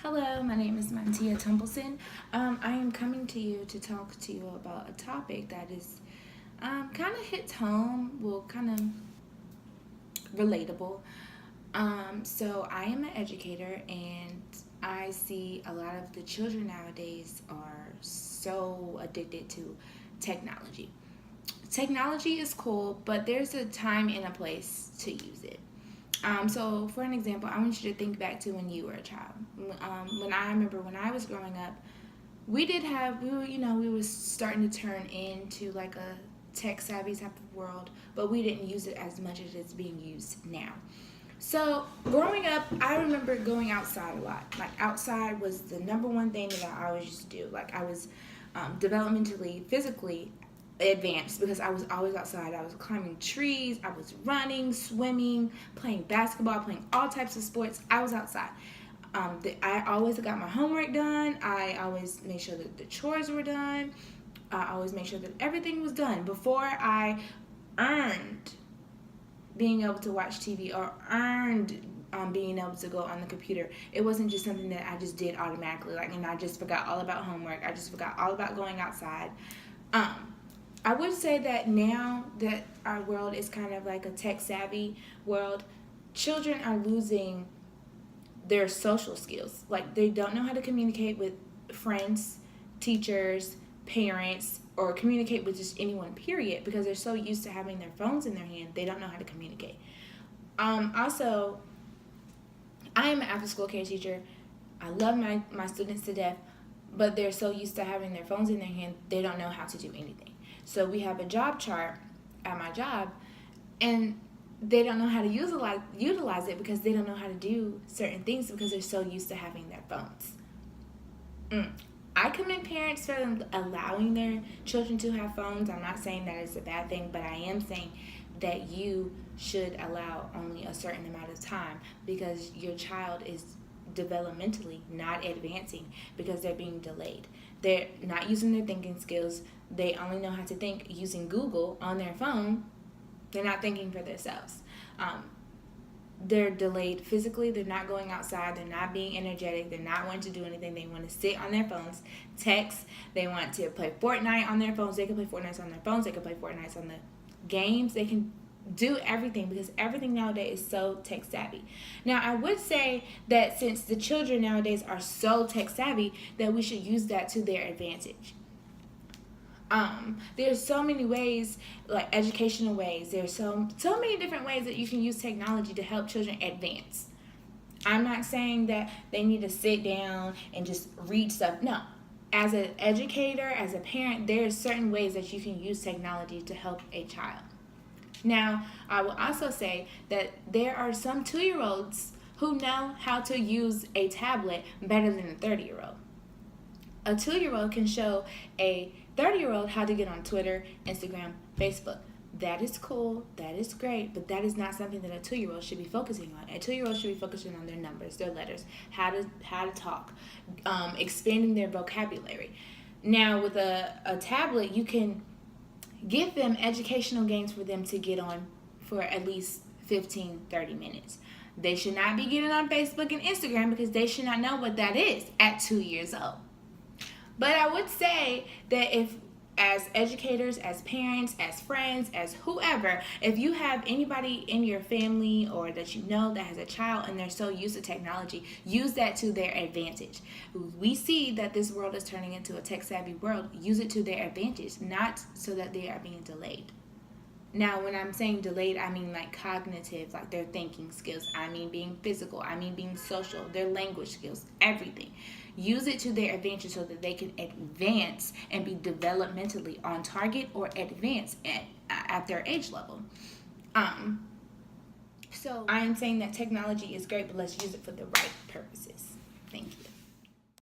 Hello, my name is Montiah Tumbleson. I am coming to you to talk to you about a topic that is kind of hits home, well, kind of relatable. So I am an educator, and I see a lot of the children nowadays are so addicted to technology. Technology is cool, but there's a time and a place to use it. So for an example, I want you to think back to when you were a child. When I remember when I was growing up, we were starting to turn into like a tech savvy type of world, but we didn't use it as much as it's being used now. So growing up, I remember going outside a lot. Like outside was the number one thing that I always used to do. Like I was developmentally, physically advanced because I was always outside. I was climbing trees, I was running, swimming, playing basketball, playing all types of sports. I was outside. I always got my homework done. I always made sure that the chores were done. I always made sure that everything was done before I earned being able to watch TV or earned being able to go on the computer. It wasn't just something that I just did automatically. And I just forgot all about homework. I just forgot all about going outside. I would say that now that our world is kind of like a tech savvy world, children are losing their social skills. Like they don't know how to communicate with friends, teachers, parents, or communicate with just anyone, period, because they're so used to having their phones in their hand, they don't know how to communicate. Also, I am an after school care teacher. I love my students to death, but they're so used to having their phones in their hand, they don't know how to do anything. So we have a job chart at my job, and they don't know how to utilize it because they don't know how to do certain things because they're so used to having their phones. I commend parents for allowing their children to have phones. I'm not saying that it's a bad thing, but I am saying that you should allow only a certain amount of time because your child is developmentally not advancing because they're being delayed. They're not using their thinking skills. They only know how to think using Google on their phone. They're not thinking for themselves. They're delayed physically. They're not going outside. They're not being energetic. They're not wanting to do anything. They want to sit on their phones, text. They want to play Fortnite on their phones. They can play Fortnite on their phones. They can play Fortnite on the games. They can do everything because everything nowadays is so tech savvy. Now, I would say that since the children nowadays are so tech savvy, that we should use that to their advantage. There's so many ways, like educational ways. There's so many different ways that you can use technology to help children advance. I'm not saying that they need to sit down and just read stuff. No. As an educator, as a parent, there's certain ways that you can use technology to help a child. Now, I will also say that there are some 2-year-olds who know how to use a tablet better than a 30-year-old. A 2-year-old can show a 30-year-old how to get on Twitter, Instagram, Facebook. That is cool, that is great, but that is not something that a 2-year-old should be focusing on. A 2-year-old should be focusing on their numbers, their letters, how to talk, expanding their vocabulary. Now, with a tablet, you can give them educational games for them to get on for at least 15-30 minutes. They should not be getting on Facebook and Instagram because they should not know what that is at 2 years old. But I would say that if, as educators, as parents, as friends, as whoever, if you have anybody in your family or that you know that has a child and they're so used to technology, use that to their advantage. We see that this world is turning into a tech-savvy world. Use it to their advantage, not so that they are being delayed. Now, when I'm saying delayed, I mean like cognitive, like their thinking skills. I mean being physical. I mean being social, their language skills, everything. Use it to their advantage so that they can advance and be developmentally on target or advance at their age level. So I am saying that technology is great, but let's use it for the right purposes. Thank you.